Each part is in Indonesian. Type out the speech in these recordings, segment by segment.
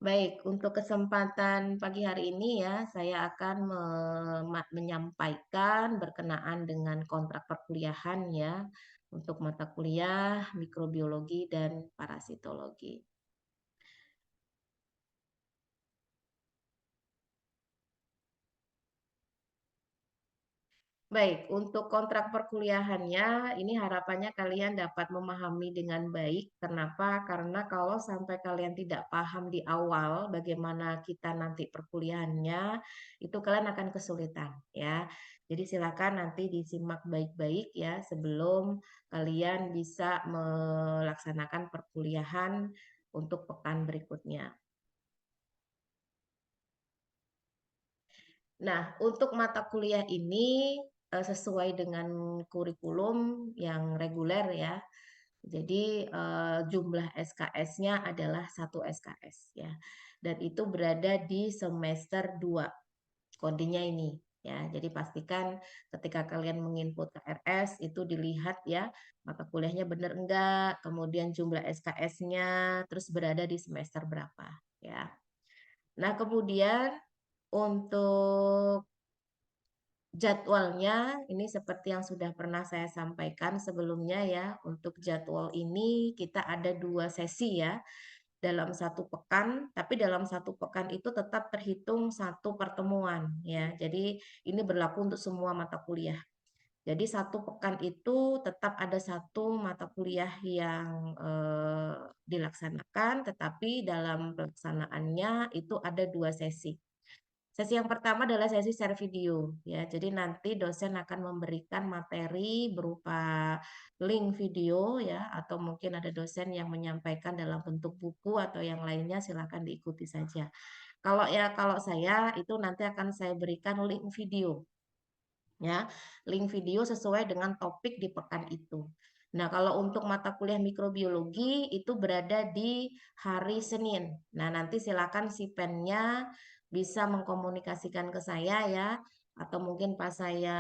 Baik, untuk kesempatan pagi hari ini ya, saya akan menyampaikan berkenaan dengan kontrak perkuliahan ya, untuk mata kuliah mikrobiologi dan parasitologi. Baik, untuk kontrak perkuliahannya, ini harapannya kalian dapat memahami dengan baik. Kenapa? Karena kalau sampai kalian tidak paham di awal bagaimana kita nanti perkuliahannya, itu kalian akan kesulitan ya. Jadi silakan nanti disimak baik-baik ya sebelum kalian bisa melaksanakan perkuliahan untuk pekan berikutnya. Nah, untuk mata kuliah ini sesuai dengan kurikulum yang reguler ya. Jadi jumlah SKS-nya adalah 1 SKS ya. Dan itu berada di semester 2 kodenya ini ya. Jadi pastikan ketika kalian menginput KRS itu dilihat ya mata kuliahnya benar enggak, kemudian jumlah SKS-nya terus berada di semester berapa ya. Nah, kemudian untuk jadwalnya ini seperti yang sudah pernah saya sampaikan sebelumnya ya. Untuk jadwal ini kita ada 2 sesi ya dalam 1 pekan, tapi dalam 1 pekan itu tetap terhitung 1 pertemuan ya. Jadi ini berlaku untuk semua mata kuliah. Jadi 1 pekan itu tetap ada 1 mata kuliah yang dilaksanakan, tetapi dalam pelaksanaannya itu ada 2 sesi. Sesi yang pertama adalah sesi share video ya. Jadi nanti dosen akan memberikan materi berupa link video ya atau mungkin ada dosen yang menyampaikan dalam bentuk buku atau yang lainnya silakan diikuti saja. Kalau saya itu nanti akan saya berikan link video ya. Link video sesuai dengan topik di pekan itu. Nah, kalau untuk mata kuliah mikrobiologi itu berada di hari Senin. Nah, nanti silakan si pennya bisa mengkomunikasikan ke saya ya, atau mungkin pas saya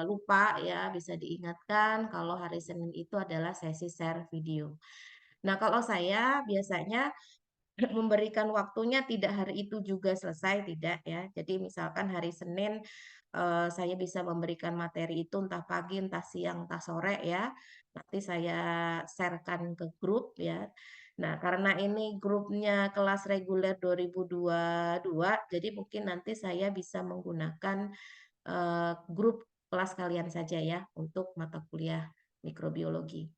lupa ya, bisa diingatkan kalau hari Senin itu adalah sesi share video. Nah, kalau saya biasanya memberikan waktunya tidak hari itu juga selesai, tidak ya. Jadi misalkan hari Senin saya bisa memberikan materi itu entah pagi, entah siang, entah sore ya. Nanti saya sharekan ke grup ya. Nah, karena ini grupnya kelas reguler 2022, jadi mungkin nanti saya bisa menggunakan grup kelas kalian saja ya untuk mata kuliah mikrobiologi.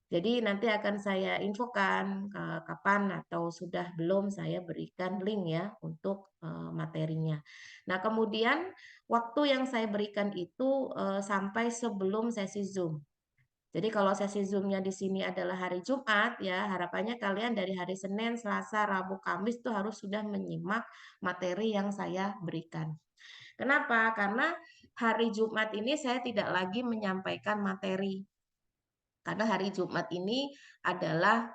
Jadi nanti akan saya infokan kapan atau sudah belum saya berikan link ya untuk materinya. Nah, kemudian waktu yang saya berikan itu sampai sebelum sesi Zoom. Jadi kalau sesi Zoom-nya di sini adalah hari Jumat ya, harapannya kalian dari hari Senin, Selasa, Rabu, Kamis itu harus sudah menyimak materi yang saya berikan. Kenapa? Karena hari Jumat ini saya tidak lagi menyampaikan materi karena hari Jumat ini adalah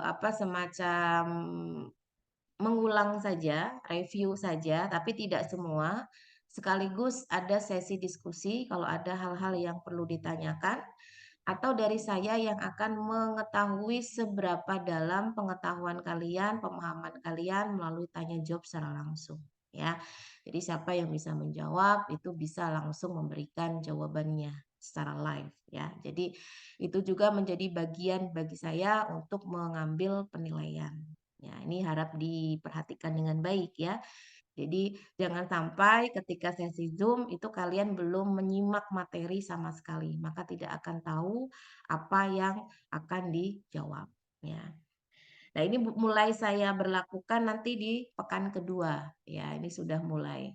apa semacam mengulang saja, review saja, tapi tidak semua. Sekaligus ada sesi diskusi kalau ada hal-hal yang perlu ditanyakan atau dari saya yang akan mengetahui seberapa dalam pengetahuan kalian, pemahaman kalian melalui tanya jawab secara langsung ya. Jadi siapa yang bisa menjawab itu bisa langsung memberikan jawabannya secara live ya. Jadi itu juga menjadi bagian bagi saya untuk mengambil penilaian. Ya, ini harap diperhatikan dengan baik ya. Jadi jangan sampai ketika sesi Zoom itu kalian belum menyimak materi sama sekali, maka tidak akan tahu apa yang akan dijawab ya. Nah, ini mulai saya berlakukan nanti di pekan kedua ya, ini sudah mulai.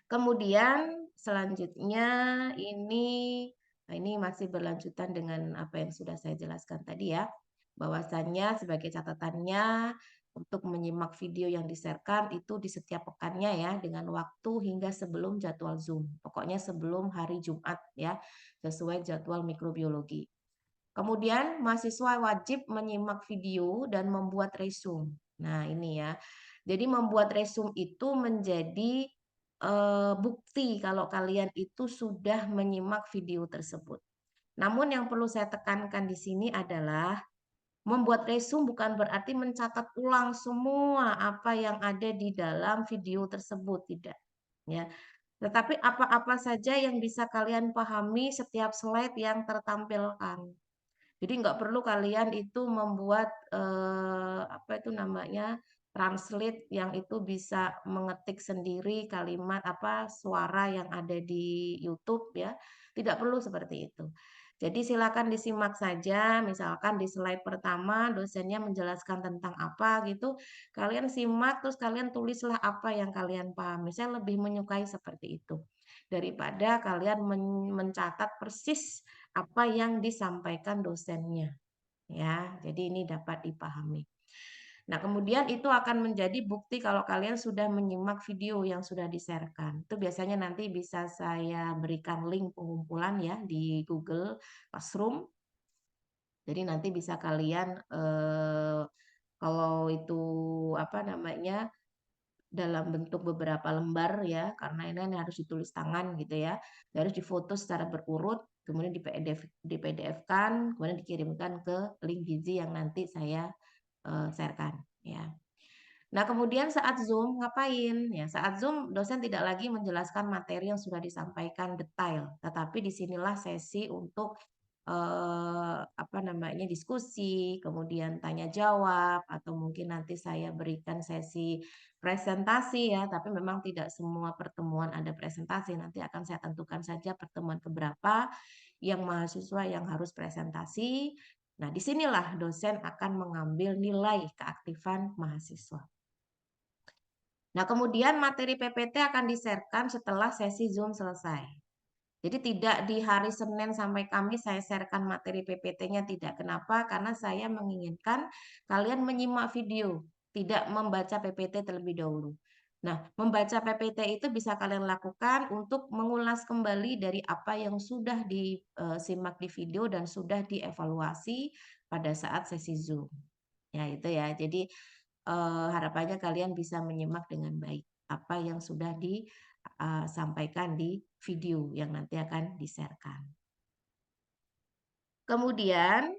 Kemudian selanjutnya ini ini masih berlanjutan dengan apa yang sudah saya jelaskan tadi ya. Bahwasannya sebagai catatannya untuk menyimak video yang diserkan itu di setiap pekannya ya dengan waktu hingga sebelum jadwal Zoom. Pokoknya sebelum hari Jumat ya, sesuai jadwal mikrobiologi. Kemudian mahasiswa wajib menyimak video dan membuat resume. Nah, ini ya. Jadi membuat resume itu menjadi bukti kalau kalian itu sudah menyimak video tersebut. Namun yang perlu saya tekankan di sini adalah Membuat resume bukan berarti mencatat ulang semua apa yang ada di dalam video tersebut, tidak. Ya, tetapi apa-apa saja yang bisa kalian pahami setiap slide yang tertampilkan. Jadi nggak perlu kalian itu membuat apa itu namanya translate yang itu bisa mengetik sendiri kalimat apa suara yang ada di YouTube ya. Tidak perlu seperti itu. Jadi silakan disimak saja, misalkan di slide pertama dosennya menjelaskan tentang apa gitu, kalian simak terus kalian tulislah apa yang kalian pahami. Saya lebih menyukai seperti itu daripada kalian mencatat persis apa yang disampaikan dosennya ya. Jadi ini dapat dipahami. Nah, kemudian itu akan menjadi bukti kalau kalian sudah menyimak video yang sudah di-share-kan. Itu biasanya nanti bisa saya berikan link pengumpulan ya di Google Classroom. Jadi nanti bisa kalian kalau itu apa namanya dalam bentuk beberapa lembar ya, karena ini harus ditulis tangan gitu ya, harus difoto secara berurut, kemudian di PDF-kan, kemudian dikirimkan ke link Gizi yang nanti saya share-kan ya. Nah, kemudian saat Zoom ngapain? Ya, saat Zoom dosen tidak lagi menjelaskan materi yang sudah disampaikan detail, tetapi disinilah sesi untuk apa namanya diskusi, kemudian tanya jawab, atau mungkin nanti saya berikan sesi presentasi ya, tapi memang tidak semua pertemuan ada presentasi. Nanti akan saya tentukan saja pertemuan keberapa yang mahasiswa yang harus presentasi. Nah, disinilah dosen akan mengambil nilai keaktifan mahasiswa. Nah, kemudian materi PPT akan di-share-kan setelah sesi Zoom selesai. Jadi tidak di hari Senin sampai Kamis saya share-kan materi PPT-nya, tidak. Kenapa? Karena saya menginginkan kalian menyimak video, tidak membaca PPT terlebih dahulu. Nah, membaca PPT itu bisa kalian lakukan untuk mengulas kembali dari apa yang sudah disimak di video dan sudah dievaluasi pada saat sesi Zoom. Ya, itu ya. Jadi harapannya kalian bisa menyimak dengan baik apa yang sudah disampaikan di video yang nanti akan di-share-kan. Kemudian,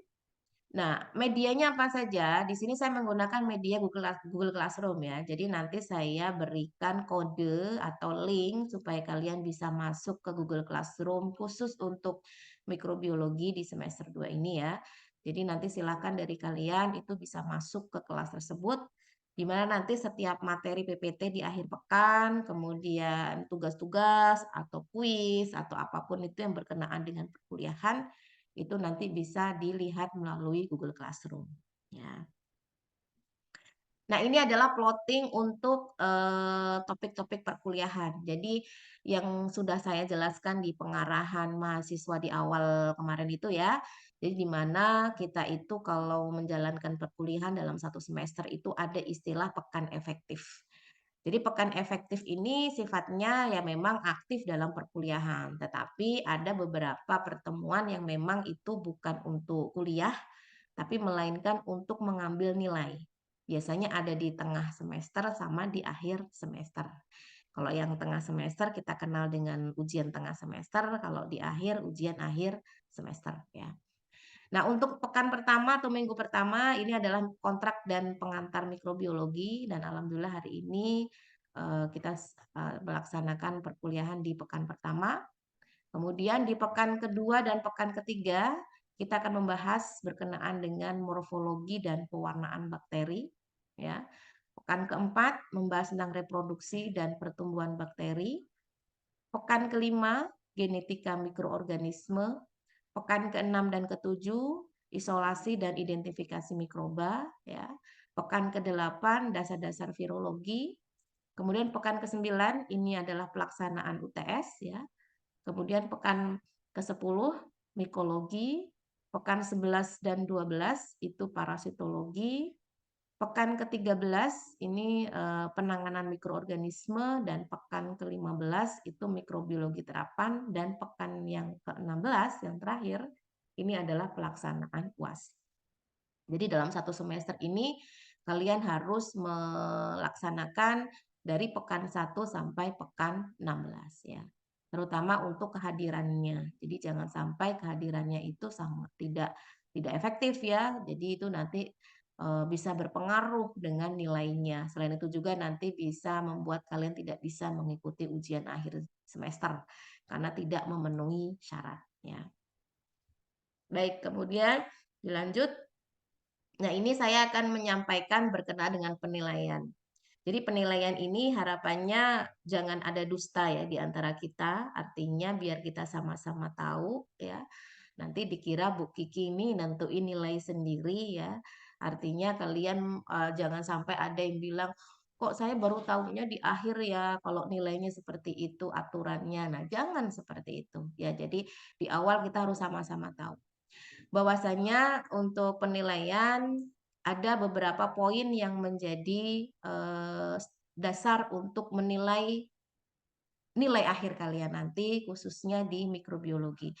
nah medianya apa saja? Di sini saya menggunakan media Google Classroom ya. Jadi nanti saya berikan kode atau link supaya kalian bisa masuk ke Google Classroom khusus untuk mikrobiologi di semester 2 ini ya. Jadi nanti silakan dari kalian itu bisa masuk ke kelas tersebut di mana nanti setiap materi PPT di akhir pekan, kemudian tugas-tugas atau kuis atau apapun itu yang berkenaan dengan perkuliahan itu nanti bisa dilihat melalui Google Classroom. Ya. Nah, ini adalah plotting untuk topik-topik perkuliahan. Jadi, yang sudah saya jelaskan di pengarahan mahasiswa di awal kemarin itu ya. Jadi, di mana kita itu kalau menjalankan perkuliahan dalam satu semester itu ada istilah pekan efektif. Jadi, pekan efektif ini sifatnya ya memang aktif dalam perkuliahan, tetapi ada beberapa pertemuan yang memang itu bukan untuk kuliah, tapi melainkan untuk mengambil nilai. Biasanya ada di tengah semester sama di akhir semester. Kalau yang tengah semester kita kenal dengan ujian tengah semester, kalau di akhir ujian akhir semester ya. Nah, untuk pekan pertama atau minggu pertama ini adalah kontrak dan pengantar mikrobiologi dan alhamdulillah hari ini kita melaksanakan perkuliahan di pekan pertama. Kemudian di pekan kedua dan pekan ketiga kita akan membahas berkenaan dengan morfologi dan pewarnaan bakteri ya. Pekan keempat membahas tentang reproduksi dan pertumbuhan bakteri. Pekan kelima genetika mikroorganisme. Pekan ke-6 dan ke-7 isolasi dan identifikasi mikroba ya. Pekan ke-8 dasar-dasar virologi. Kemudian pekan ke-9 ini adalah pelaksanaan UTS ya. Kemudian pekan ke-10 mikologi, pekan 11 dan 12 itu parasitologi, pekan ke-13 ini penanganan mikroorganisme dan pekan ke-15 itu mikrobiologi terapan dan pekan yang ke-16 yang terakhir ini adalah pelaksanaan UAS. Jadi dalam satu semester ini kalian harus melaksanakan dari pekan 1 sampai pekan 16 ya. Terutama untuk kehadirannya. Jadi jangan sampai kehadirannya itu sama tidak tidak efektif ya. Jadi itu nanti bisa berpengaruh dengan nilainya. Selain itu juga nanti bisa membuat kalian tidak bisa mengikuti ujian akhir semester karena tidak memenuhi syaratnya. Baik, kemudian dilanjut. Nah, ini saya akan menyampaikan berkenaan dengan penilaian. Jadi penilaian ini harapannya jangan ada dusta ya di antara kita, artinya biar kita sama-sama tahu ya. Nanti dikira Bu Kiki ini nentuin nilai sendiri ya. Artinya kalian jangan sampai ada yang bilang, kok saya baru tahunya di akhir ya kalau nilainya seperti itu aturannya. Nah, jangan seperti itu ya. Jadi di awal kita harus sama-sama tahu bahwasanya untuk penilaian ada beberapa poin yang menjadi dasar untuk menilai nilai akhir kalian nanti khususnya di mikrobiologi.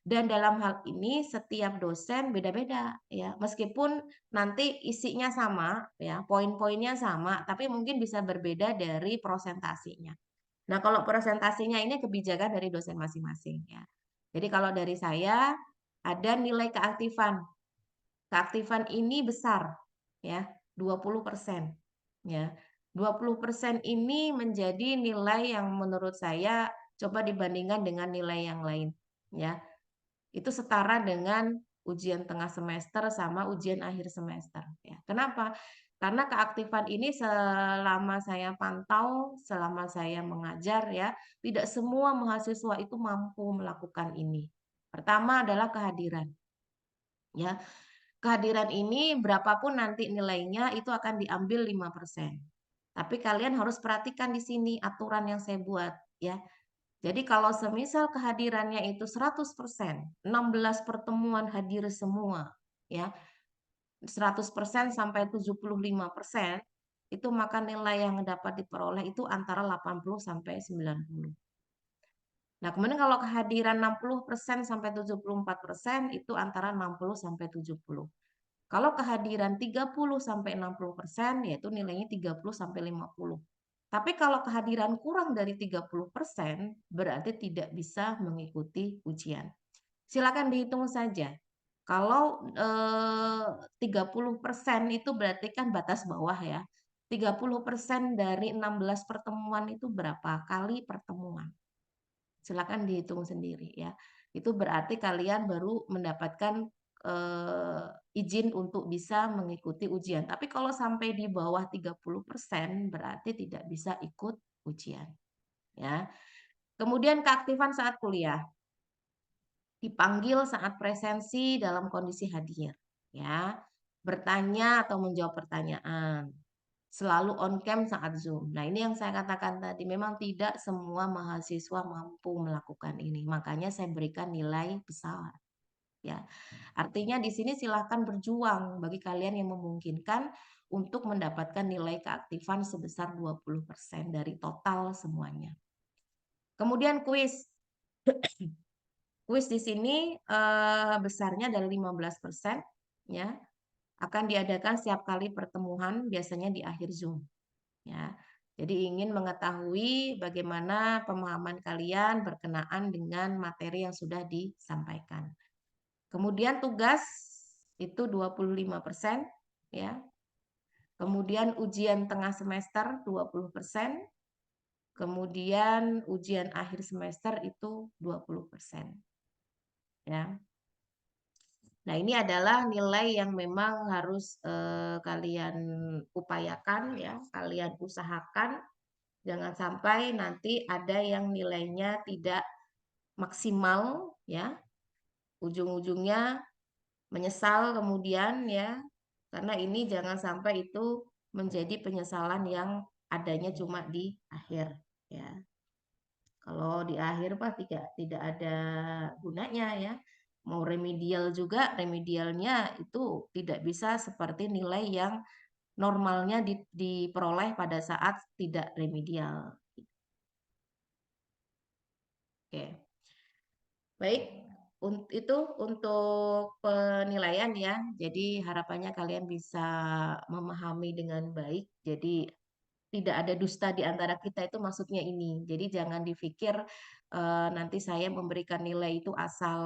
Dan dalam hal ini setiap dosen beda-beda ya. Meskipun nanti isinya sama ya, poin-poinnya sama, tapi mungkin bisa berbeda dari presentasinya. Nah, kalau presentasinya ini kebijakan dari dosen masing-masing ya. Jadi kalau dari saya ada nilai keaktifan. Keaktifan ini besar ya, 20% ya. 20% ini menjadi nilai yang menurut saya coba dibandingkan dengan nilai yang lain ya. Itu setara dengan ujian tengah semester sama ujian akhir semester ya. Kenapa? Karena keaktifan ini selama saya pantau, selama saya mengajar ya, tidak semua mahasiswa itu mampu melakukan ini. Pertama adalah kehadiran. Ya, kehadiran ini berapapun nanti nilainya itu akan diambil 5%. Tapi kalian harus perhatikan di sini aturan yang saya buat ya. Jadi kalau semisal kehadirannya itu 100%, 16 pertemuan hadir semua ya. 100% sampai 75%, itu maka nilai yang dapat diperoleh itu antara 80 sampai 90. Nah, kemudian kalau kehadiran 60% sampai 74% itu antara 60 sampai 70. Kalau kehadiran 30 sampai 60%, yaitu nilainya 30 sampai 50. Tapi kalau kehadiran kurang dari 30%, berarti tidak bisa mengikuti ujian. Silakan dihitung saja. Kalau 30% itu berarti kan batas bawah ya. 30% dari 16 pertemuan itu berapa kali pertemuan? Silakan dihitung sendiri ya. Itu berarti kalian baru mendapatkan izin untuk bisa mengikuti ujian. Tapi kalau sampai di bawah 30% berarti tidak bisa ikut ujian. Ya. Kemudian keaktifan saat kuliah. Dipanggil saat presensi dalam kondisi hadir. Ya. Bertanya atau menjawab pertanyaan. Selalu on cam saat Zoom. Nah, ini yang saya katakan tadi, memang tidak semua mahasiswa mampu melakukan ini. Makanya saya berikan nilai pesawat. Ya. Artinya di sini silahkan berjuang bagi kalian yang memungkinkan untuk mendapatkan nilai keaktifan sebesar 20% dari total semuanya. Kemudian kuis. Kuis di sini besarnya dari 15% ya. Akan diadakan setiap kali pertemuan biasanya di akhir Zoom. Ya. Jadi ingin mengetahui bagaimana pemahaman kalian berkenaan dengan materi yang sudah disampaikan. Kemudian tugas itu 25% ya. Kemudian ujian tengah semester 20%. Kemudian ujian akhir semester itu 20%. Ya. Nah, ini adalah nilai yang memang harus kalian upayakan ya, kalian usahakan. Jangan sampai nanti ada yang nilainya tidak maksimal ya. Ujung-ujungnya menyesal kemudian ya. Karena ini jangan sampai itu menjadi penyesalan yang adanya cuma di akhir ya. Kalau di akhir Pak tidak ada gunanya ya. Mau remedial juga, remedialnya itu tidak bisa seperti nilai yang normalnya diperoleh pada saat tidak remedial. Oke. Baik, itu untuk penilaian ya. Jadi harapannya kalian bisa memahami dengan baik. Jadi tidak ada dusta di antara kita itu maksudnya ini. Jadi jangan dipikir nanti saya memberikan nilai itu asal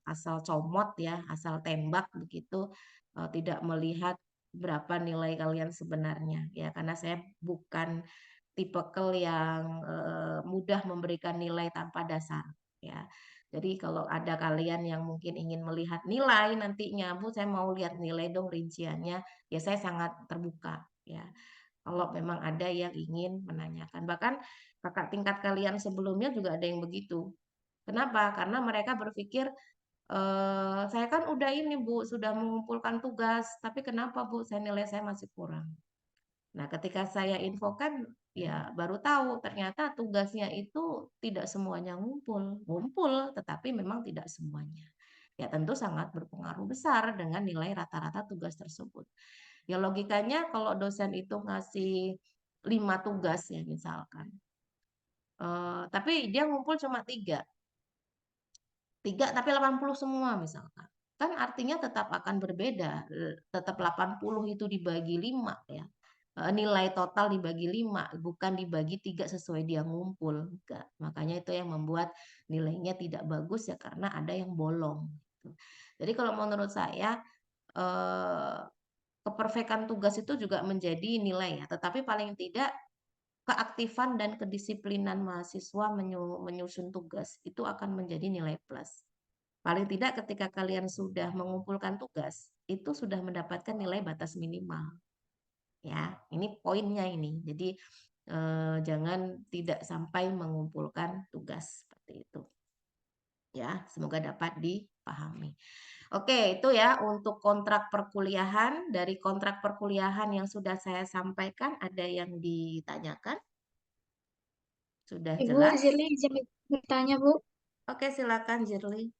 asal comot ya, asal tembak begitu, tidak melihat berapa nilai kalian sebenarnya ya, karena saya bukan tipikal yang, mudah memberikan nilai tanpa dasar, ya. Jadi kalau ada kalian yang mungkin ingin melihat nilai nantinya, "Bu, saya mau lihat nilai dong rinciannya," ya saya sangat terbuka, ya. Kalau memang ada yang ingin menanyakan. Bahkan kakak tingkat kalian sebelumnya juga ada yang begitu. Kenapa? Karena mereka berpikir, "Saya kan udah ini Bu, sudah mengumpulkan tugas, tapi kenapa Bu, nilai saya masih kurang?" Nah, ketika saya infokan, ya baru tahu ternyata tugasnya itu tidak semuanya ngumpul. Ngumpul, tetapi memang tidak semuanya. Ya tentu sangat berpengaruh besar dengan nilai rata-rata tugas tersebut. Ya logikanya kalau dosen itu ngasih 5 tugas ya misalkan, tapi dia ngumpul cuma 3. 3 tapi 80 semua misalkan. Kan artinya tetap akan berbeda, tetap 80 itu dibagi 5 ya. Nilai total dibagi 5 bukan dibagi 3 sesuai dia ngumpul, enggak. Makanya itu yang membuat nilainya tidak bagus ya karena ada yang bolong, gitu. Jadi kalau menurut saya, eee, keperfekan tugas itu juga menjadi nilai ya, tetapi paling tidak keaktifan dan kedisiplinan mahasiswa menyusun tugas itu akan menjadi nilai plus. Paling tidak ketika kalian sudah mengumpulkan tugas, itu sudah mendapatkan nilai batas minimal, ya. Ini poinnya ini. Jadi, jangan tidak sampai mengumpulkan tugas, seperti itu. Ya, semoga dapat dipahami. Oke, itu ya untuk kontrak perkuliahan. Dari kontrak perkuliahan yang sudah saya sampaikan, ada yang ditanyakan? Sudah Ibu jelas? Zirli izin bertanya, Bu. Oke, silakan Jirli.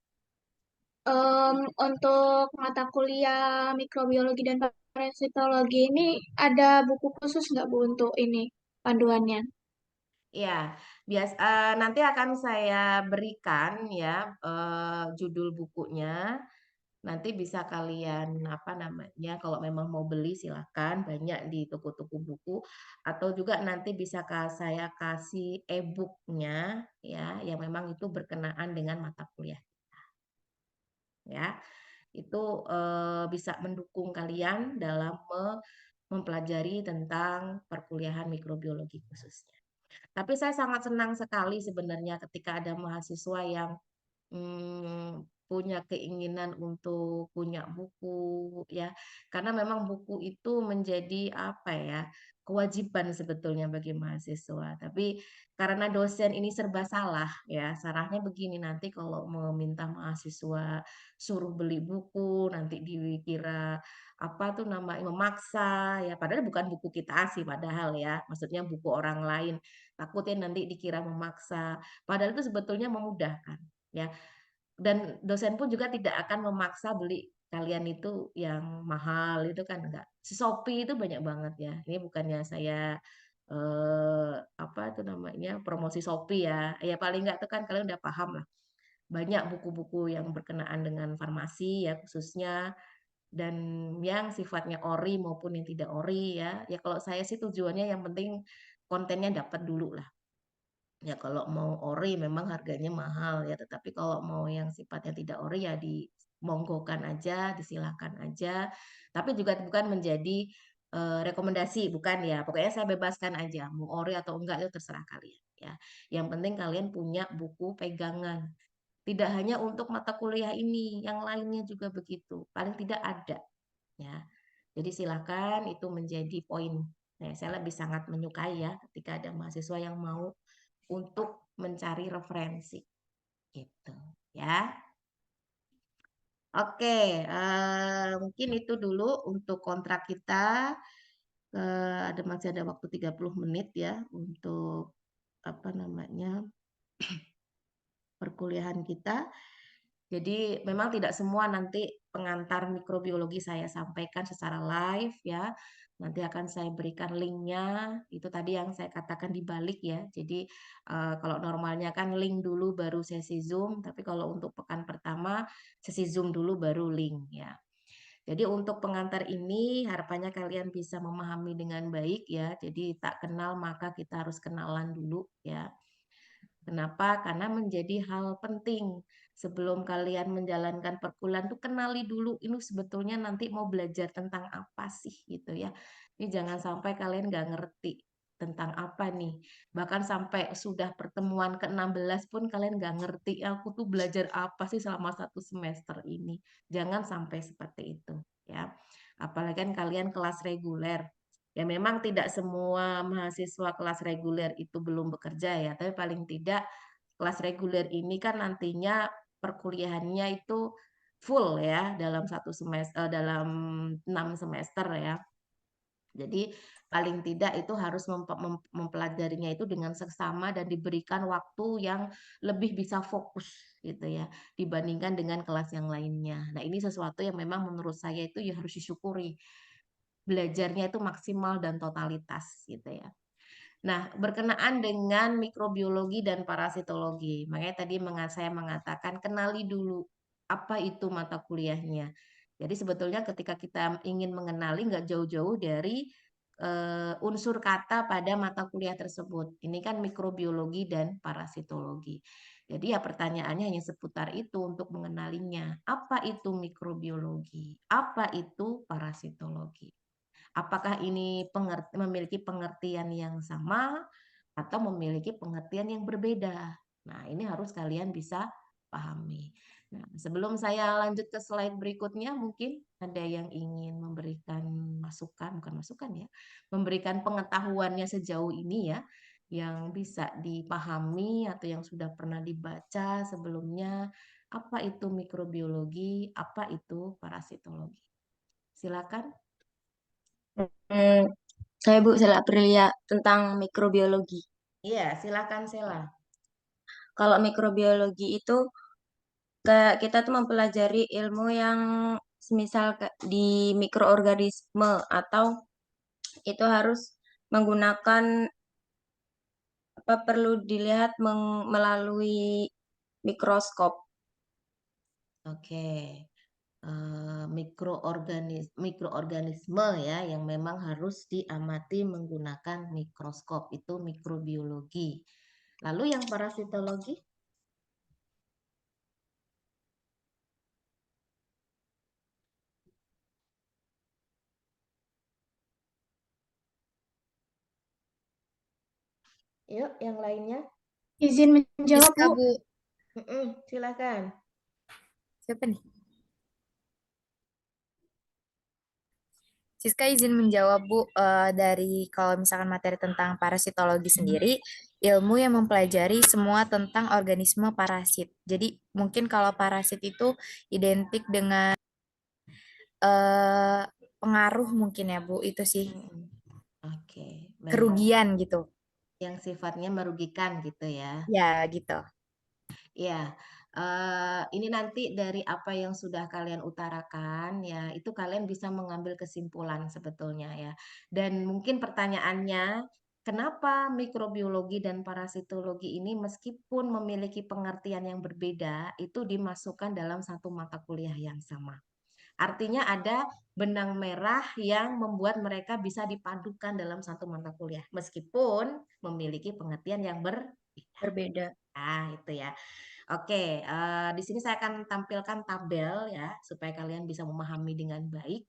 Untuk mata kuliah mikrobiologi dan parasitologi ini ada buku khusus nggak, Bu, untuk ini panduannya? Ya, nanti akan saya berikan ya, judul bukunya. Nanti bisa kalian, apa namanya, kalau memang mau beli silakan, banyak di toko-toko buku, atau juga nanti bisa saya kasih e-book-nya ya, yang memang itu berkenaan dengan mata kuliah, ya. Itu, bisa mendukung kalian dalam mempelajari tentang perkuliahan mikrobiologi khususnya. Tapi saya sangat senang sekali sebenarnya ketika ada mahasiswa yang punya keinginan untuk punya buku ya, karena memang buku itu menjadi apa ya, kewajiban sebetulnya bagi mahasiswa. Tapi karena dosen ini serba salah ya, salahnya begini, nanti kalau meminta mahasiswa suruh beli buku, nanti dikira apa tuh namanya, memaksa ya, padahal bukan buku kita sih padahal ya, maksudnya buku orang lain. Takutnya nanti dikira memaksa, padahal itu sebetulnya memudahkan ya. Dan dosen pun juga tidak akan memaksa beli kalian itu yang mahal, itu kan enggak. Si Shopee itu banyak banget ya, ini bukannya saya, apa itu namanya, promosi Shopee ya, ya paling enggak itu kan kalian udah paham lah, banyak buku-buku yang berkenaan dengan farmasi ya khususnya, dan yang sifatnya ori maupun yang tidak ori ya. Ya kalau saya sih tujuannya yang penting kontennya dapat dulu lah. Ya kalau mau ori memang harganya mahal ya, tetapi kalau mau yang sifatnya tidak ori ya dimonggokan aja, disilakan aja. Tapi juga bukan menjadi, rekomendasi, bukan ya. Pokoknya saya bebaskan aja, mau ori atau enggak itu terserah kalian ya. Yang penting kalian punya buku pegangan. Tidak hanya untuk mata kuliah ini, yang lainnya juga begitu. Paling tidak ada ya. Jadi silakan itu menjadi poin. Nah, saya lebih sangat menyukai ya ketika ada mahasiswa yang mau untuk mencari referensi, gitu, ya. Oke, mungkin itu dulu untuk kontrak kita, masih ada waktu 30 menit ya untuk, apa namanya, perkuliahan kita. Jadi memang tidak semua nanti pengantar mikrobiologi saya sampaikan secara live ya. Nanti akan saya berikan linknya, itu tadi yang saya katakan di balik ya. Jadi kalau normalnya kan link dulu baru sesi Zoom, tapi kalau untuk pekan pertama sesi Zoom dulu baru link ya. Jadi untuk pengantar ini harapannya kalian bisa memahami dengan baik ya. Jadi tak kenal maka kita harus kenalan dulu ya. Kenapa? Karena menjadi hal penting. Sebelum kalian menjalankan perkuliahan tuh kenali dulu ini sebetulnya nanti mau belajar tentang apa sih gitu ya. Ini jangan sampai kalian nggak ngerti tentang apa nih. Bahkan sampai sudah pertemuan ke-16 pun kalian nggak ngerti aku tuh belajar apa sih selama 1 semester ini. Jangan sampai seperti itu ya. Apalagi kan kalian kelas reguler. Ya memang tidak semua mahasiswa kelas reguler itu belum bekerja ya, tapi paling tidak kelas reguler ini kan nantinya perkuliahannya itu full ya dalam 1 semester, dalam 6 semester ya. Jadi paling tidak itu harus mempelajarinya itu dengan seksama dan diberikan waktu yang lebih bisa fokus gitu ya dibandingkan dengan kelas yang lainnya. Nah, ini sesuatu yang memang menurut saya itu ya harus disyukuri. Belajarnya itu maksimal dan totalitas gitu ya. Nah, berkenaan dengan mikrobiologi dan parasitologi, makanya tadi saya mengatakan kenali dulu apa itu mata kuliahnya. Jadi sebetulnya ketika kita ingin mengenali nggak jauh-jauh dari unsur kata pada mata kuliah tersebut. Ini kan mikrobiologi dan parasitologi. Jadi ya pertanyaannya hanya seputar itu untuk mengenalinya. Apa itu mikrobiologi? Apa itu parasitologi? Apakah ini memiliki pengertian yang sama atau memiliki pengertian yang berbeda? Nah, ini harus kalian bisa pahami. Nah, sebelum saya lanjut ke slide berikutnya, mungkin ada yang ingin memberikan masukan, bukan masukan ya, memberikan pengetahuannya sejauh ini ya, yang bisa dipahami atau yang sudah pernah dibaca sebelumnya, apa itu mikrobiologi, apa itu parasitologi. Silakan. Hmm, saya Bu Sela Aprilia tentang mikrobiologi. Iya, silakan Sela. Kalau mikrobiologi itu kayak kita tuh mempelajari ilmu yang semisal di mikroorganisme atau itu harus menggunakan apa perlu dilihat melalui mikroskop. Oke. Mikroorganisme ya yang memang harus diamati menggunakan mikroskop itu mikrobiologi. Lalu yang parasitologi? Yuk, yang lainnya. Izin menjawab, Siska, Bu. Bu. Silakan. Siapa nih? Siska izin menjawab, Bu. Dari kalau misalkan materi tentang parasitologi sendiri, ilmu yang mempelajari semua tentang organisme parasit. Jadi mungkin kalau parasit itu identik dengan eh, pengaruh mungkin ya, Bu. Itu sih Oke, baik. kerugian gitu. Yang sifatnya merugikan gitu ya. Ya, gitu. Ya, ini nanti dari apa yang sudah kalian utarakan, ya itu kalian bisa mengambil kesimpulan sebetulnya ya. Dan mungkin pertanyaannya, kenapa mikrobiologi dan parasitologi ini meskipun memiliki pengertian yang berbeda, itu dimasukkan dalam satu mata kuliah yang sama? Artinya ada benang merah yang membuat mereka bisa dipadukan dalam satu mata kuliah, meskipun memiliki pengertian yang berbeda. Berbeda. Ah, itu ya. Oke, di sini saya akan tampilkan tabel ya, supaya kalian bisa memahami dengan baik.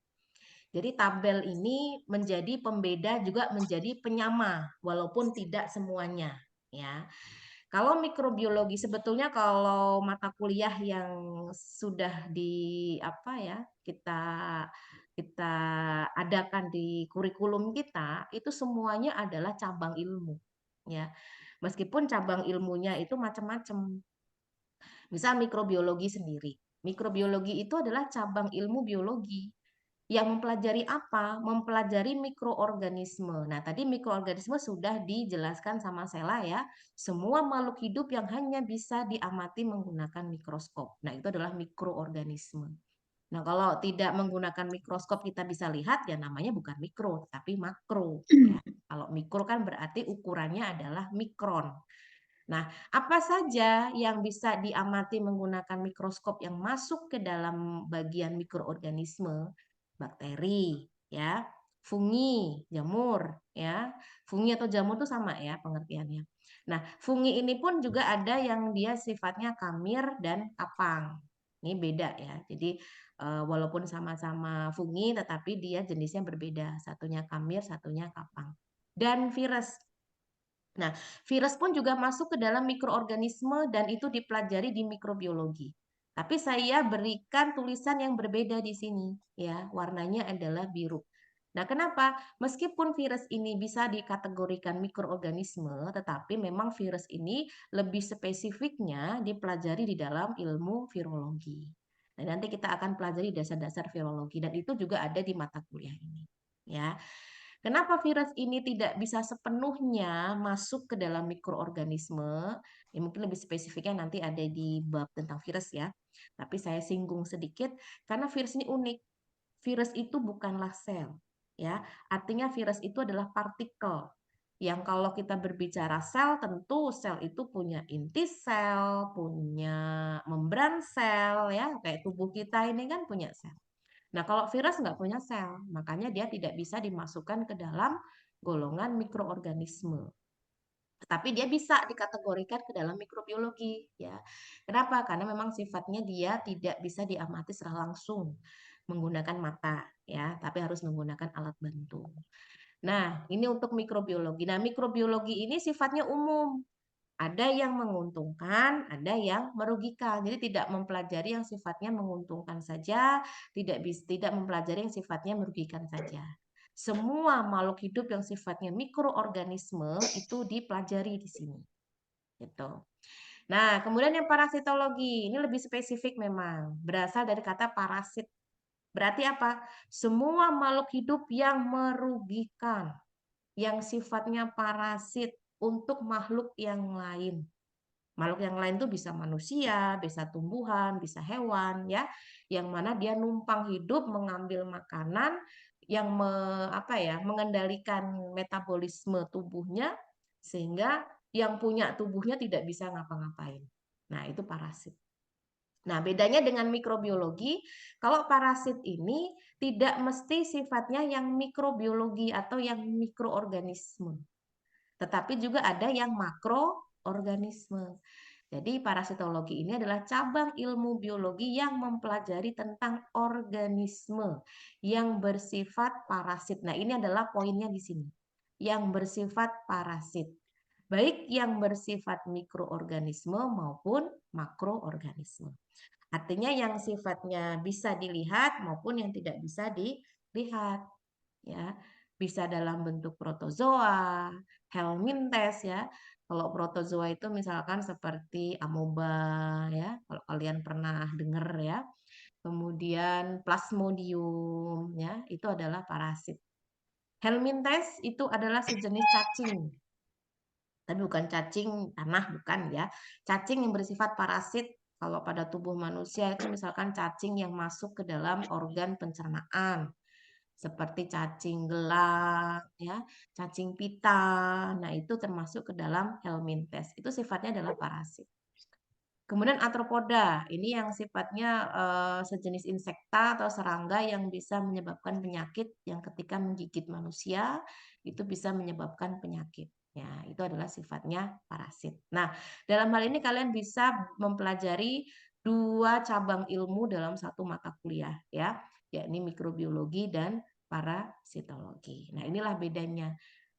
Jadi tabel ini menjadi pembeda juga menjadi penyama, walaupun tidak semuanya ya. Kalau mikrobiologi sebetulnya kalau mata kuliah yang sudah di apa ya kita kita adakan di kurikulum kita itu semuanya adalah cabang ilmu ya. Meskipun cabang ilmunya itu macam-macam. Misal mikrobiologi sendiri. Mikrobiologi itu adalah cabang ilmu biologi yang mempelajari apa? Mempelajari mikroorganisme. Nah, tadi mikroorganisme sudah dijelaskan sama Sela ya. Semua makhluk hidup yang hanya bisa diamati menggunakan mikroskop. Nah, itu adalah mikroorganisme. Nah, kalau tidak menggunakan mikroskop kita bisa lihat ya namanya bukan mikro, tapi makro ya. Kalau mikro kan berarti ukurannya adalah mikron. Nah, apa saja yang bisa diamati menggunakan mikroskop yang masuk ke dalam bagian mikroorganisme? Bakteri, ya, fungi, jamur, ya. Fungi atau jamur itu sama ya pengertiannya. Nah, fungi ini pun juga ada yang dia sifatnya kamir dan kapang. Ini beda ya. Jadi walaupun sama-sama fungi tetapi dia jenisnya berbeda. Satunya kamir, satunya kapang. Dan virus. Nah, virus pun juga masuk ke dalam mikroorganisme dan itu dipelajari di mikrobiologi. Tapi saya berikan tulisan yang berbeda di sini ya. Warnanya adalah biru. Nah, kenapa? Meskipun virus ini bisa dikategorikan mikroorganisme, tetapi memang virus ini lebih spesifiknya dipelajari di dalam ilmu virologi. Nah, nanti kita akan pelajari dasar-dasar virologi dan itu juga ada di mata kuliah ini. Ya. Kenapa virus ini tidak bisa sepenuhnya masuk ke dalam mikroorganisme? Ya, mungkin lebih spesifiknya nanti ada di bab tentang virus ya. Tapi saya singgung sedikit karena virus ini unik. Virus itu bukanlah sel, ya. Artinya virus itu adalah partikel. Yang kalau kita berbicara sel, tentu sel itu punya inti sel, punya membran sel, ya. Kayak tubuh kita ini kan punya sel. Nah, kalau virus nggak punya sel, makanya dia tidak bisa dimasukkan ke dalam golongan mikroorganisme. Tetapi dia bisa dikategorikan ke dalam mikrobiologi, ya. Kenapa? Karena memang sifatnya dia tidak bisa diamati secara langsung menggunakan mata, ya, tapi harus menggunakan alat bantu. Nah, ini untuk mikrobiologi. Nah, mikrobiologi ini sifatnya umum. Ada yang menguntungkan, ada yang merugikan. Jadi tidak mempelajari yang sifatnya menguntungkan saja, tidak mempelajari yang sifatnya merugikan saja. Semua makhluk hidup yang sifatnya mikroorganisme itu dipelajari di sini. Gitu. Nah, kemudian yang parasitologi, ini lebih spesifik memang, berasal dari kata parasit. Berarti apa? Semua makhluk hidup yang merugikan, yang sifatnya parasit untuk makhluk yang lain. Makhluk yang lain itu bisa manusia, bisa tumbuhan, bisa hewan, ya, yang mana dia numpang hidup mengambil makanan yang mengendalikan metabolisme tubuhnya sehingga yang punya tubuhnya tidak bisa ngapa-ngapain. Nah, itu parasit. Nah, bedanya dengan mikrobiologi, kalau parasit ini tidak mesti sifatnya yang mikrobiologi atau yang mikroorganisme, tetapi juga ada yang makroorganisme. Jadi parasitologi ini adalah cabang ilmu biologi yang mempelajari tentang organisme yang bersifat parasit. Nah, ini adalah poinnya di sini. Yang bersifat parasit. Baik yang bersifat mikroorganisme maupun makroorganisme. Artinya yang sifatnya bisa dilihat maupun yang tidak bisa dilihat. Ya, bisa dalam bentuk protozoa, helminthes ya. Kalau protozoa itu misalkan seperti amoeba ya, kalau kalian pernah dengar ya. Kemudian plasmodium ya, itu adalah parasit. Helminthes itu adalah sejenis cacing. Tapi bukan cacing tanah, bukan ya. Cacing yang bersifat parasit kalau pada tubuh manusia itu misalkan cacing yang masuk ke dalam organ pencernaan seperti cacing gelang, ya, cacing pita. Nah, itu termasuk ke dalam helminthes. Itu sifatnya adalah parasit. Kemudian arthropoda, ini yang sifatnya sejenis insekta atau serangga yang bisa menyebabkan penyakit yang ketika menggigit manusia itu bisa menyebabkan penyakit. Ya, itu adalah sifatnya parasit. Nah, dalam hal ini kalian bisa mempelajari dua cabang ilmu dalam satu mata kuliah, ya, yakni mikrobiologi dan parasitologi. Nah, inilah bedanya.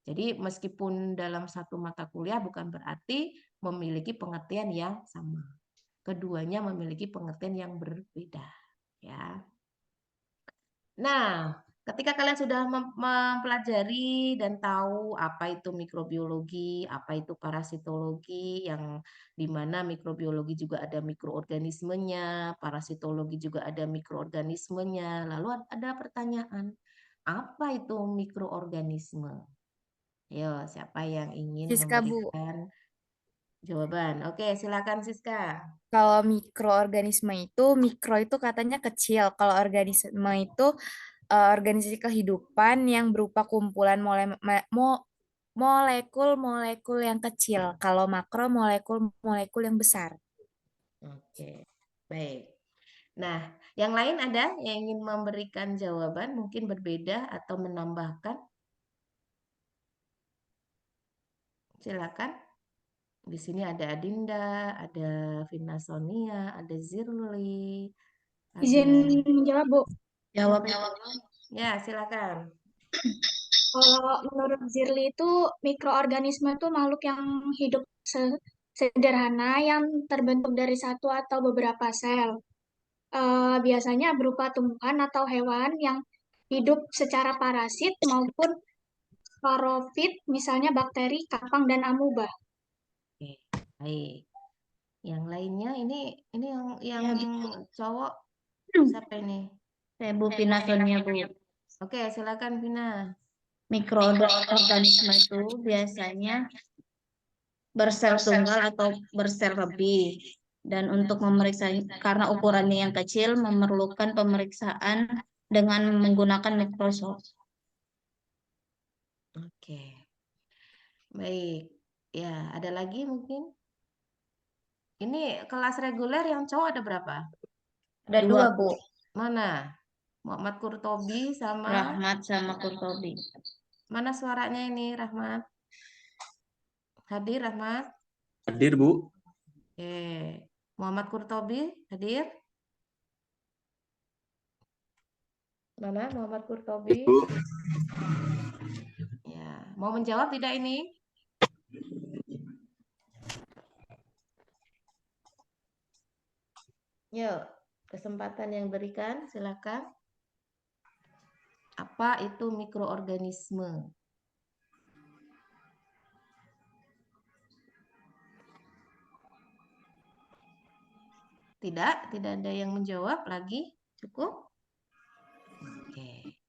Jadi meskipun dalam satu mata kuliah bukan berarti memiliki pengertian yang sama. Keduanya memiliki pengertian yang berbeda, ya. Nah, ketika kalian sudah mempelajari dan tahu apa itu mikrobiologi, apa itu parasitologi, yang dimana mikrobiologi juga ada mikroorganismenya, parasitologi juga ada mikroorganismenya. Lalu ada pertanyaan, apa itu mikroorganisme? Ayo, siapa yang ingin Siska, Bu. memberikan jawaban? Oke, silakan Siska. Kalau mikroorganisme itu, mikro itu katanya kecil. Kalau organisme itu organisasi kehidupan yang berupa kumpulan molekul-molekul yang kecil. Kalau makro, molekul-molekul yang besar. Oke, baik. Nah, yang lain ada yang ingin memberikan jawaban, mungkin berbeda atau menambahkan? Silakan. Di sini ada Adinda, ada Vina Sonia, ada Zirli, Izin ada... menjawab, Bu. Jawab. Ya, silakan. Kalau menurut Zirli itu mikroorganisme itu makhluk yang hidup sederhana yang terbentuk dari satu atau beberapa sel. Biasanya berupa tumbuhan atau hewan yang hidup secara parasit maupun parofit, misalnya bakteri, kapang, dan amuba. Oke, baik. Yang lainnya ini yang cowok siapa ini? Saya Bu Vina Sonia, Bu. Oke, silakan Vina. Mikroorganisme itu biasanya bersel tunggal atau bersel lebih. Dan untuk memeriksa, karena ukurannya yang kecil, memerlukan pemeriksaan dengan menggunakan mikroskop. Oke. Baik. Ya, ada lagi mungkin? Ini kelas reguler yang cowok ada berapa? Ada dua, Bu. Mana? Muhammad Kurtobi sama Rahmat sama Kurtobi. mana suaranya ini, Rahmat? Hadir, Rahmat? Hadir, Bu. Oke. Muhammad Kurtobi hadir? Mana Muhammad Kurtobi? Bu. Ya, mau menjawab tidak ini? Yuk, kesempatan yang berikan, silakan. Apa itu mikroorganisme? Tidak ada yang menjawab lagi. Cukup? Oke.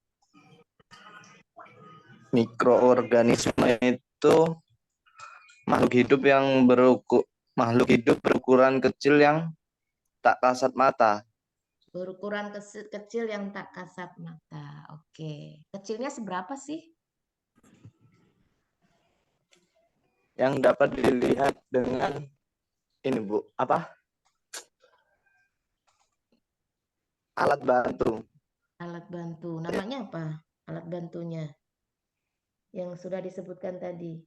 Mikroorganisme itu makhluk hidup berukuran kecil yang tak kasat mata. Berukuran kecil yang tak kasat mata. Oke. Kecilnya seberapa sih? Yang dapat dilihat dengan ini, Bu, apa? Alat bantu. Alat bantu. Namanya apa? Alat bantunya. Yang sudah disebutkan tadi.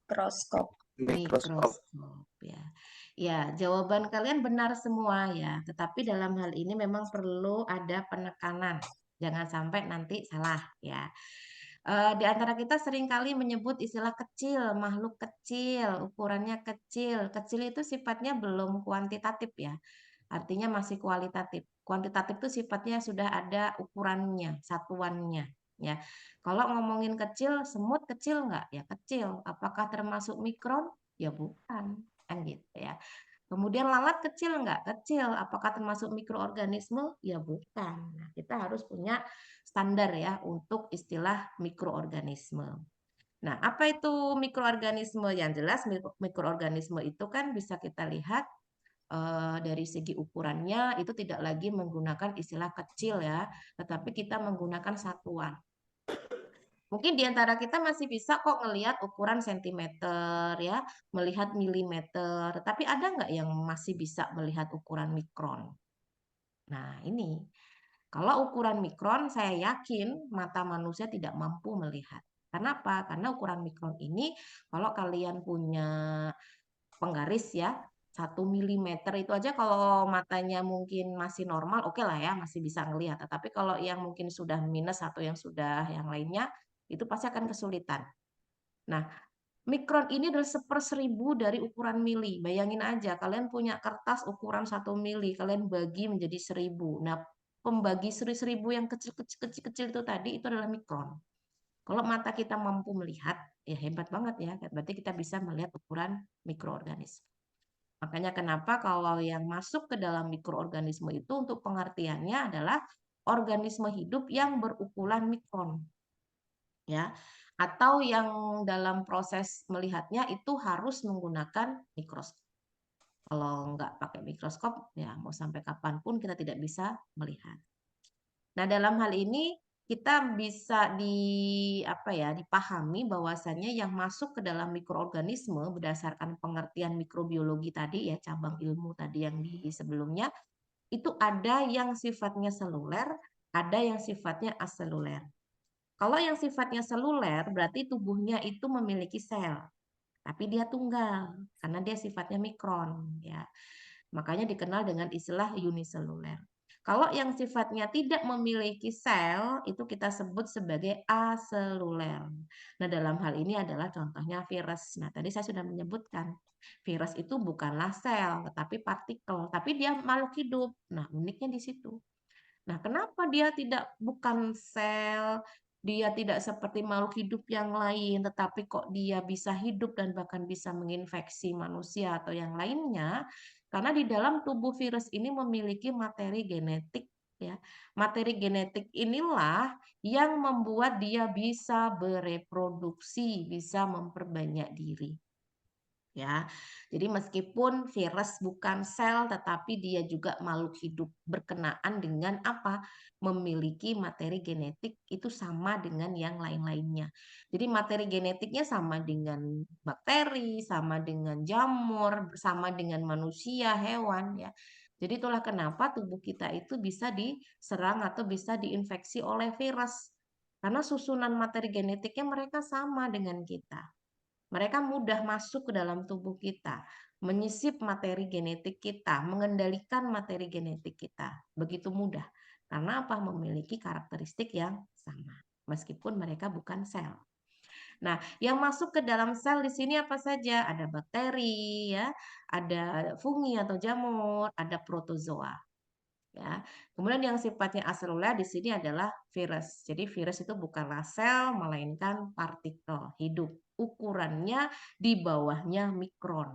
Mikroskop. Mikroskop. Ya. Ya, jawaban kalian benar semua ya. Tetapi dalam hal ini memang perlu ada penekanan. Jangan sampai nanti salah ya. Di antara kita seringkali menyebut istilah kecil, makhluk kecil, ukurannya kecil. Kecil itu sifatnya belum kuantitatif ya. Artinya masih kualitatif. Kuantitatif itu sifatnya sudah ada ukurannya, satuannya ya. Kalau ngomongin kecil, semut kecil nggak? Ya kecil. Apakah termasuk mikron? Ya bukan. Kan gitu ya. Kemudian lalat kecil nggak? Kecil. Apakah termasuk mikroorganisme? Ya bukan. Nah, kita harus punya standar ya untuk istilah mikroorganisme. Nah, apa itu mikroorganisme? Yang jelas mikroorganisme itu kan bisa kita lihat dari segi ukurannya itu tidak lagi menggunakan istilah kecil ya, tetapi kita menggunakan satuan. Mungkin di antara kita masih bisa kok ngelihat ukuran sentimeter ya, melihat milimeter, tapi ada nggak yang masih bisa melihat ukuran mikron? Nah, ini. Kalau ukuran mikron, saya yakin mata manusia tidak mampu melihat. Kenapa? Karena ukuran mikron ini, kalau kalian punya penggaris ya, 1 milimeter itu aja kalau matanya mungkin masih normal, oke lah ya, masih bisa ngelihat. Tetapi kalau yang mungkin sudah minus atau yang sudah yang lainnya, itu pasti akan kesulitan. Nah, mikron ini adalah 1/1000 dari ukuran mili. Bayangin aja, kalian punya kertas ukuran 1 mili, kalian bagi menjadi 1000. Nah, pembagi 1000 yang kecil-kecil itu tadi, itu adalah mikron. Kalau mata kita mampu melihat, ya hebat banget ya. Berarti kita bisa melihat ukuran mikroorganisme. Makanya kenapa kalau yang masuk ke dalam mikroorganisme itu untuk pengertiannya adalah organisme hidup yang berukuran mikron. Ya, atau yang dalam proses melihatnya itu harus menggunakan mikroskop. Kalau nggak pakai mikroskop, ya mau sampai kapanpun kita tidak bisa melihat. Nah, dalam hal ini kita bisa dipahami bahwasannya yang masuk ke dalam mikroorganisme berdasarkan pengertian mikrobiologi tadi ya, cabang ilmu tadi yang di sebelumnya, itu ada yang sifatnya seluler, ada yang sifatnya aseluler. Kalau yang sifatnya seluler berarti tubuhnya itu memiliki sel, tapi dia tunggal karena dia sifatnya mikron ya. Makanya dikenal dengan istilah uniseluler. Kalau yang sifatnya tidak memiliki sel itu kita sebut sebagai aseluler. Nah, dalam hal ini adalah contohnya virus. Nah, tadi saya sudah menyebutkan virus itu bukanlah sel tetapi partikel, tapi dia makhluk hidup. Nah, uniknya di situ. Nah, kenapa dia bukan sel, dia tidak seperti makhluk hidup yang lain, tetapi kok dia bisa hidup dan bahkan bisa menginfeksi manusia atau yang lainnya? Karena di dalam tubuh virus ini memiliki materi genetik ya. Materi genetik inilah yang membuat dia bisa bereproduksi, bisa memperbanyak diri. Ya, jadi meskipun virus bukan sel, tetapi dia juga makhluk hidup berkenaan dengan apa? Memiliki materi genetik itu sama dengan yang lain-lainnya. Jadi materi genetiknya sama dengan bakteri, sama dengan jamur, sama dengan manusia, hewan ya. Jadi itulah kenapa tubuh kita itu bisa diserang atau bisa diinfeksi oleh virus. Karena susunan materi genetiknya mereka sama dengan kita. Mereka mudah masuk ke dalam tubuh kita, menyisip materi genetik kita, mengendalikan materi genetik kita. Begitu mudah. Karena apa? Memiliki karakteristik yang sama. Meskipun mereka bukan sel. Nah, yang masuk ke dalam sel di sini apa saja? Ada bakteri, ya, ada fungi atau jamur, ada protozoa. Ya. Kemudian yang sifatnya aseluler di sini adalah virus. Jadi virus itu bukanlah sel melainkan partikel hidup. Ukurannya di bawahnya mikron.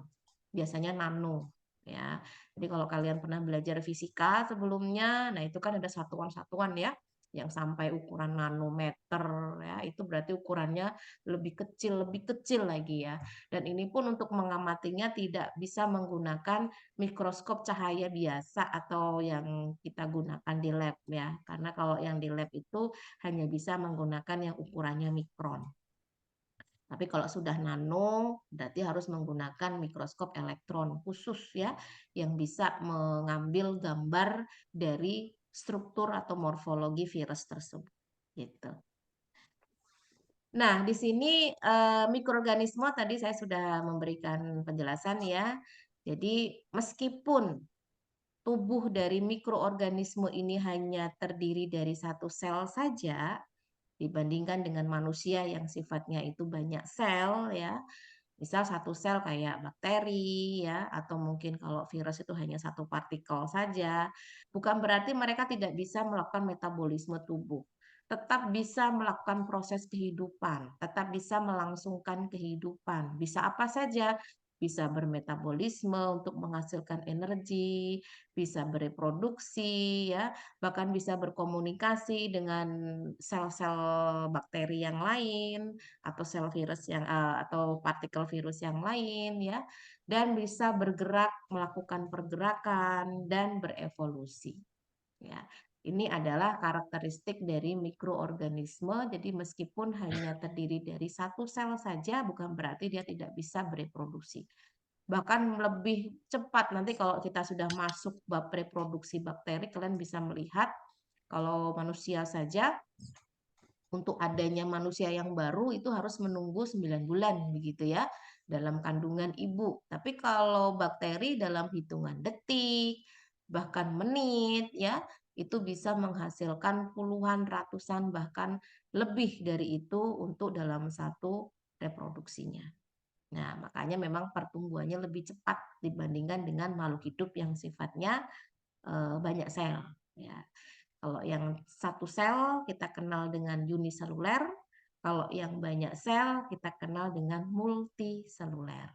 Biasanya nano ya. Jadi kalau kalian pernah belajar fisika sebelumnya, nah itu kan ada satuan-satuan ya yang sampai ukuran nanometer ya, itu berarti ukurannya lebih kecil lagi ya. Dan ini pun untuk mengamatinya tidak bisa menggunakan mikroskop cahaya biasa atau yang kita gunakan di lab ya. Karena kalau yang di lab itu hanya bisa menggunakan yang ukurannya mikron. Tapi kalau sudah nano, berarti harus menggunakan mikroskop elektron khusus ya, yang bisa mengambil gambar dari struktur atau morfologi virus tersebut. Gitu. Nah, di sini mikroorganisme tadi saya sudah memberikan penjelasan ya. Jadi meskipun tubuh dari mikroorganisme ini hanya terdiri dari satu sel saja, dibandingkan dengan manusia yang sifatnya itu banyak sel ya. Misal satu sel kayak bakteri ya, atau mungkin kalau virus itu hanya satu partikel saja, bukan berarti mereka tidak bisa melakukan metabolisme tubuh. Tetap bisa melakukan proses kehidupan, tetap bisa melangsungkan kehidupan. Bisa apa saja? Bisa bermetabolisme untuk menghasilkan energi, bisa bereproduksi ya, bahkan bisa berkomunikasi dengan sel-sel bakteri yang lain atau sel virus yang atau partikel virus yang lain ya, dan bisa bergerak, melakukan pergerakan dan berevolusi ya. Ini adalah karakteristik dari mikroorganisme. Jadi meskipun hanya terdiri dari satu sel saja bukan berarti dia tidak bisa bereproduksi. Bahkan lebih cepat nanti kalau kita sudah masuk bab reproduksi bakteri, kalian bisa melihat kalau manusia saja untuk adanya manusia yang baru itu harus menunggu 9 bulan begitu ya dalam kandungan ibu. Tapi kalau bakteri dalam hitungan detik, bahkan menit ya, itu bisa menghasilkan puluhan, ratusan, bahkan lebih dari itu untuk dalam satu reproduksinya. Nah, makanya memang pertumbuhannya lebih cepat dibandingkan dengan makhluk hidup yang sifatnya banyak sel. Ya. Kalau yang satu sel kita kenal dengan uniseluler, kalau yang banyak sel kita kenal dengan multiseluler.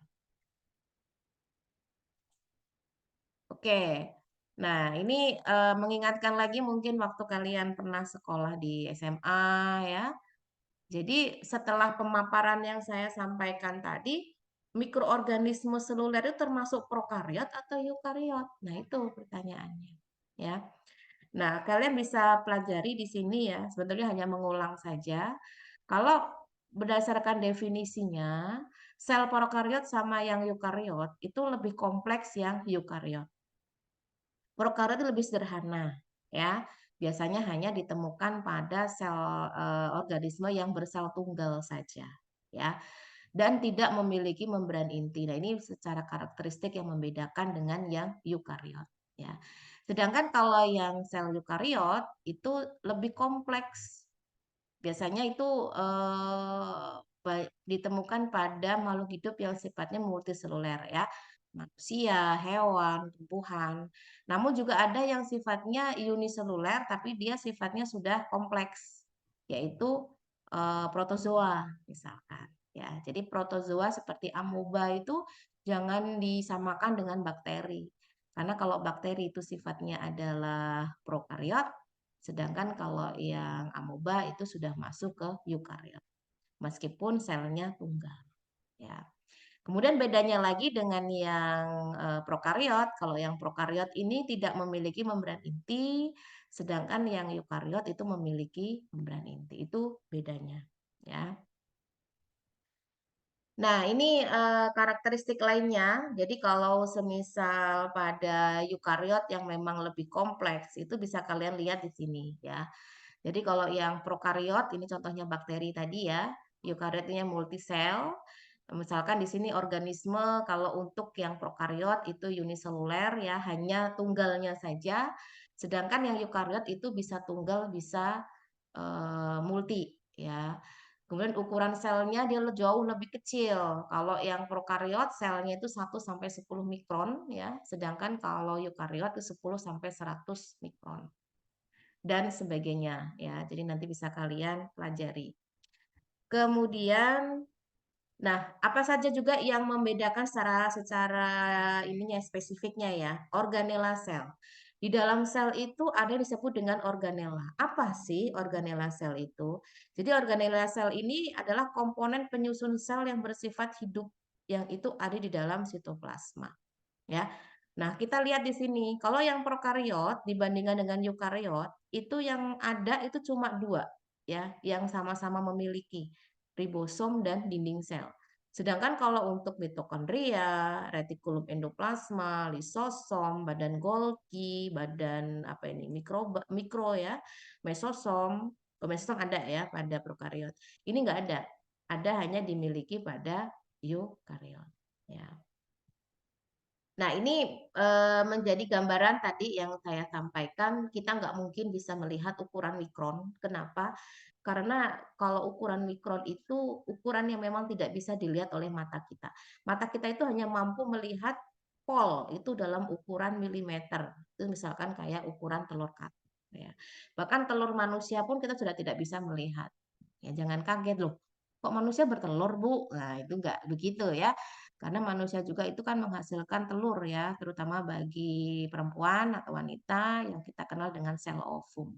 Oke, nah ini mengingatkan lagi mungkin waktu kalian pernah sekolah di SMA ya. Jadi setelah pemaparan yang saya sampaikan tadi, mikroorganisme seluler itu termasuk prokariot atau eukariot? Nah itu pertanyaannya ya. Nah, kalian bisa pelajari di sini ya, sebetulnya hanya mengulang saja. Kalau berdasarkan definisinya, sel prokariot sama yang eukariot itu lebih kompleks yang eukariot. Prokariot itu lebih sederhana, ya. biasanya hanya ditemukan pada sel organisme yang bersel tunggal saja, ya, dan tidak memiliki membran inti. Nah, ini secara karakteristik yang membedakan dengan yang eukariot, ya. Sedangkan kalau yang sel eukariot itu lebih kompleks. Biasanya itu ditemukan pada makhluk hidup yang sifatnya multiseluler, ya, manusia, hewan, tumbuhan. Namun juga ada yang sifatnya uniseluler, tapi dia sifatnya sudah kompleks, yaitu protozoa misalkan. Ya, jadi protozoa seperti amoeba itu jangan disamakan dengan bakteri, karena kalau bakteri itu sifatnya adalah prokariot, sedangkan kalau yang amoeba itu sudah masuk ke eukariot, meskipun selnya tunggal. Ya. Kemudian bedanya lagi dengan yang prokariot, kalau yang prokariot ini tidak memiliki membran inti, sedangkan yang eukariot itu memiliki membran inti. Itu bedanya, ya. Nah, ini karakteristik lainnya. Jadi kalau semisal pada eukariot yang memang lebih kompleks, itu bisa kalian lihat di sini, ya. Jadi kalau yang prokariot, ini contohnya bakteri tadi ya, eukariotnya multisel. Misalkan di sini organisme, kalau untuk yang prokariot itu uniseluler ya, hanya tunggalnya saja. Sedangkan yang eukariot itu bisa tunggal, bisa multi ya. Kemudian ukuran selnya dia jauh lebih kecil. Kalau yang prokariot selnya itu 1 sampai 10 mikron ya, sedangkan kalau eukariot itu 10 sampai 100 mikron. Dan sebagainya ya. Jadi nanti bisa kalian pelajari. Kemudian nah, apa saja juga yang membedakan secara ininya spesifiknya ya, organela sel. Di dalam sel itu ada disebut dengan organela. Apa sih organela sel itu? Jadi organela sel ini adalah komponen penyusun sel yang bersifat hidup yang itu ada di dalam sitoplasma. Ya. Nah, kita lihat di sini, kalau yang prokariot dibandingkan dengan eukariot, itu yang ada itu cuma 2 ya, yang sama-sama memiliki ribosom dan dinding sel. Sedangkan kalau untuk mitokondria, retikulum endoplasma, lisosom, badan Golgi, badan apa ini mikro ya, mesosom, mesosom ada ya pada prokariot. Ini enggak ada. Ada hanya dimiliki pada eukariot ya. Nah, ini menjadi gambaran tadi yang saya sampaikan, kita nggak mungkin bisa melihat ukuran mikron. Kenapa? Karena kalau ukuran mikron itu ukuran yang memang tidak bisa dilihat oleh mata kita. Mata kita itu hanya mampu melihat pol itu dalam ukuran milimeter. Itu misalkan kayak ukuran telur katuk. Ya. Bahkan telur manusia pun kita sudah tidak bisa melihat. Ya, jangan kaget loh. Kok manusia bertelur, Bu? Nah, itu nggak begitu ya. Karena manusia juga itu kan menghasilkan telur ya, terutama bagi perempuan atau wanita yang kita kenal dengan sel ovum.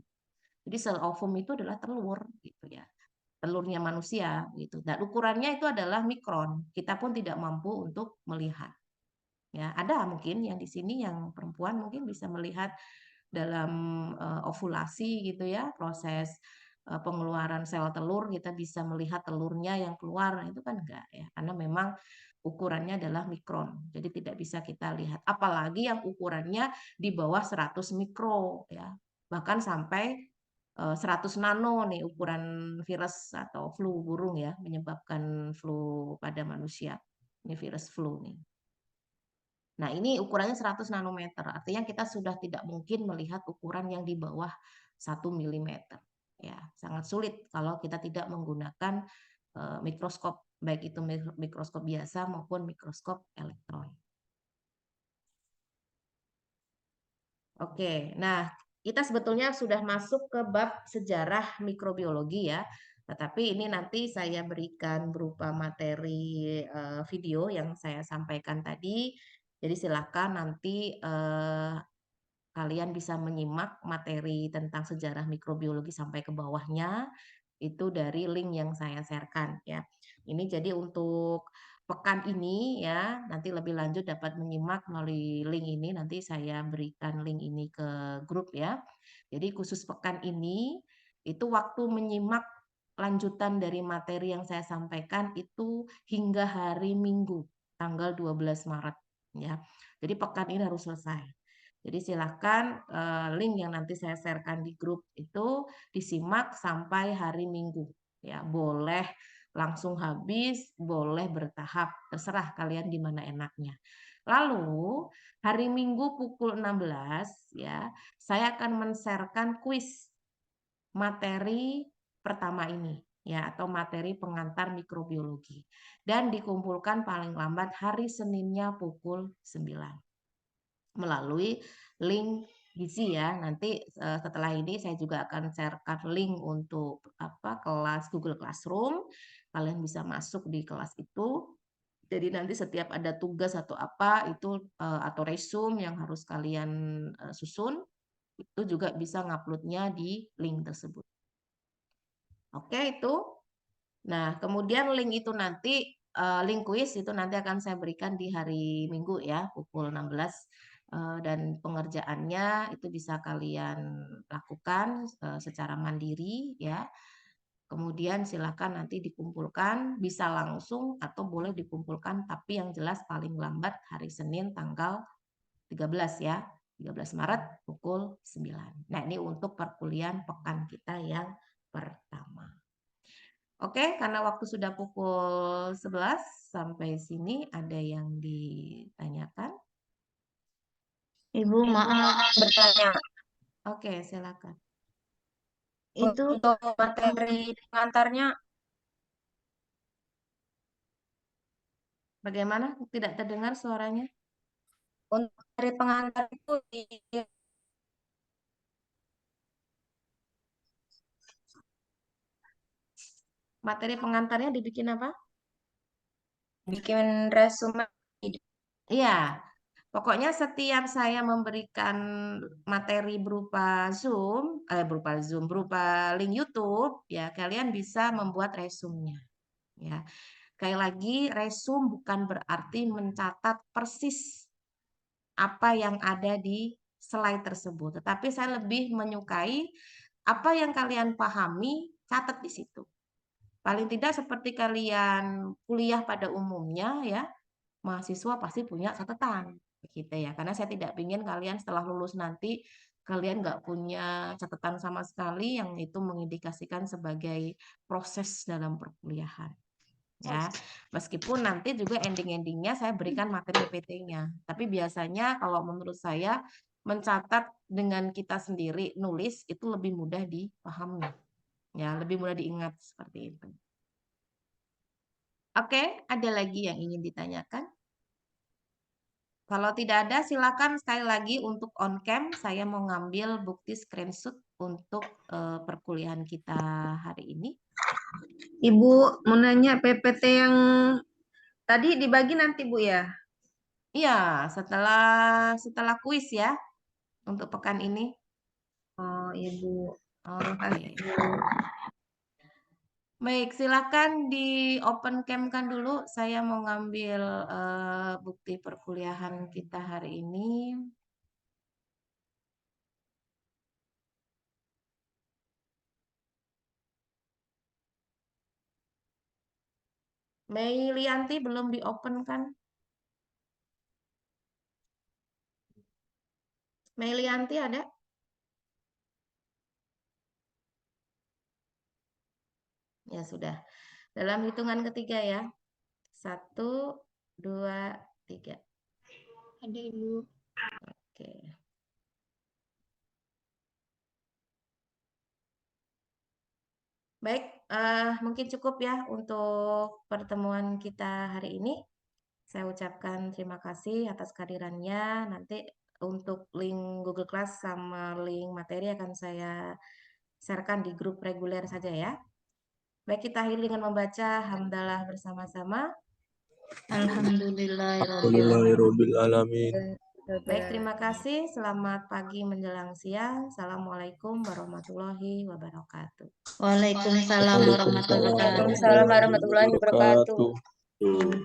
Jadi sel ovum itu adalah telur gitu ya. Telurnya manusia gitu. Dan ukurannya itu adalah mikron. Kita pun tidak mampu untuk melihat. Ya, ada mungkin yang di sini yang perempuan mungkin bisa melihat dalam ovulasi gitu ya, proses pengeluaran sel telur kita bisa melihat telurnya yang keluar. Nah, itu kan enggak ya, karena memang ukurannya adalah mikron. Jadi tidak bisa kita lihat. Apalagi yang ukurannya di bawah 100 mikro ya. Bahkan sampai 100 nano nih ukuran virus atau flu burung ya, menyebabkan flu pada manusia. Ini virus flu nih. Nah, ini ukurannya 100 nanometer. Artinya kita sudah tidak mungkin melihat ukuran yang di bawah 1 milimeter. Ya, sangat sulit kalau kita tidak menggunakan mikroskop, baik itu mikroskop biasa maupun mikroskop elektron. Oke, nah kita sebetulnya sudah masuk ke bab sejarah mikrobiologi ya. Tetapi ini nanti saya berikan berupa materi video yang saya sampaikan tadi. Jadi silakan nanti kalian bisa menyimak materi tentang sejarah mikrobiologi sampai ke bawahnya itu dari link yang saya sharekan ya. Ini jadi untuk pekan ini ya, nanti lebih lanjut dapat menyimak melalui link ini, nanti saya berikan link ini ke grup ya. Jadi khusus pekan ini itu waktu menyimak lanjutan dari materi yang saya sampaikan itu hingga hari Minggu tanggal 12 Maret ya. Jadi pekan ini harus selesai. Jadi silahkan link yang nanti saya sharekan di grup itu disimak sampai hari Minggu. Ya, boleh langsung habis, boleh bertahap, terserah kalian gimana enaknya. Lalu hari Minggu pukul 16 ya, saya akan men-sharekan kuis materi pertama ini ya, atau materi pengantar mikrobiologi, dan dikumpulkan paling lambat hari Seninnya pukul 9 melalui link gizi ya. Nanti setelah ini saya juga akan sharekan link untuk kelas Google Classroom. Kalian bisa masuk di kelas itu. Jadi nanti setiap ada tugas atau apa itu atau resume yang harus kalian susun, itu juga bisa nguploadnya di link tersebut. Oke, itu. Nah, kemudian link itu nanti link kuis itu nanti akan saya berikan di hari Minggu ya, pukul 16. Dan pengerjaannya itu bisa kalian lakukan secara mandiri ya. Kemudian silakan nanti dikumpulkan, bisa langsung atau boleh dikumpulkan, tapi yang jelas paling lambat hari Senin tanggal 13 ya, 13 Maret pukul 9. Nah, ini untuk perkuliahan pekan kita yang pertama. Oke, karena waktu sudah pukul 11, sampai sini ada yang ditanyakan? Ibu, maaf bertanya. Oke, silakan. Itu untuk materi pengantarnya Bagaimana? Tidak terdengar suaranya? untuk materi pengantar itu Materi pengantarnya dibikin apa? bikin resume. Iya, pokoknya setiap saya memberikan materi berupa link YouTube, ya kalian bisa membuat resumenya. Ya, sekali lagi, resume bukan berarti mencatat persis apa yang ada di slide tersebut, tetapi saya lebih menyukai apa yang kalian pahami, catat di situ. Paling tidak seperti kalian kuliah pada umumnya ya, mahasiswa pasti punya catatan gitu ya, karena saya tidak ingin kalian setelah lulus nanti kalian nggak punya catatan sama sekali yang itu mengindikasikan sebagai proses dalam perkuliahan ya. Meskipun nanti juga ending-endingnya saya berikan materi PPT-nya, tapi biasanya kalau menurut saya mencatat dengan kita sendiri nulis itu lebih mudah dipahami ya, lebih mudah diingat seperti itu. Oke, ada lagi yang ingin ditanyakan? Kalau tidak ada, silakan sekali lagi untuk on cam. Saya mau ngambil bukti screenshot untuk perkuliahan kita hari ini. Ibu mau nanya PPT yang tadi dibagi nanti Bu ya? Iya, setelah kuis ya untuk pekan ini. Oh iya Bu. Oke. Baik, silakan di open cam kan dulu. Saya mau ngambil bukti perkuliahan kita hari ini. Mei Lianti belum di open kan? Mei Lianti ada? Ya sudah. Dalam hitungan ketiga ya. 1, 2, 3. Ada Ibu. Oke. Baik, mungkin cukup ya untuk pertemuan kita hari ini. Saya ucapkan terima kasih atas kehadirannya. Nanti untuk link Google Class sama link materi akan saya sharekan di grup reguler saja ya. Baik, kita akhiri dengan membaca hamdalah bersama-sama. Alhamdulillahirobbil Alamin. Baik, terima kasih. Selamat pagi menjelang siang. Assalamualaikum warahmatullahi wabarakatuh. Waalaikumsalam warahmatullahi wabarakatuh. Waalaikumsalam warahmatullahi wabarakatuh.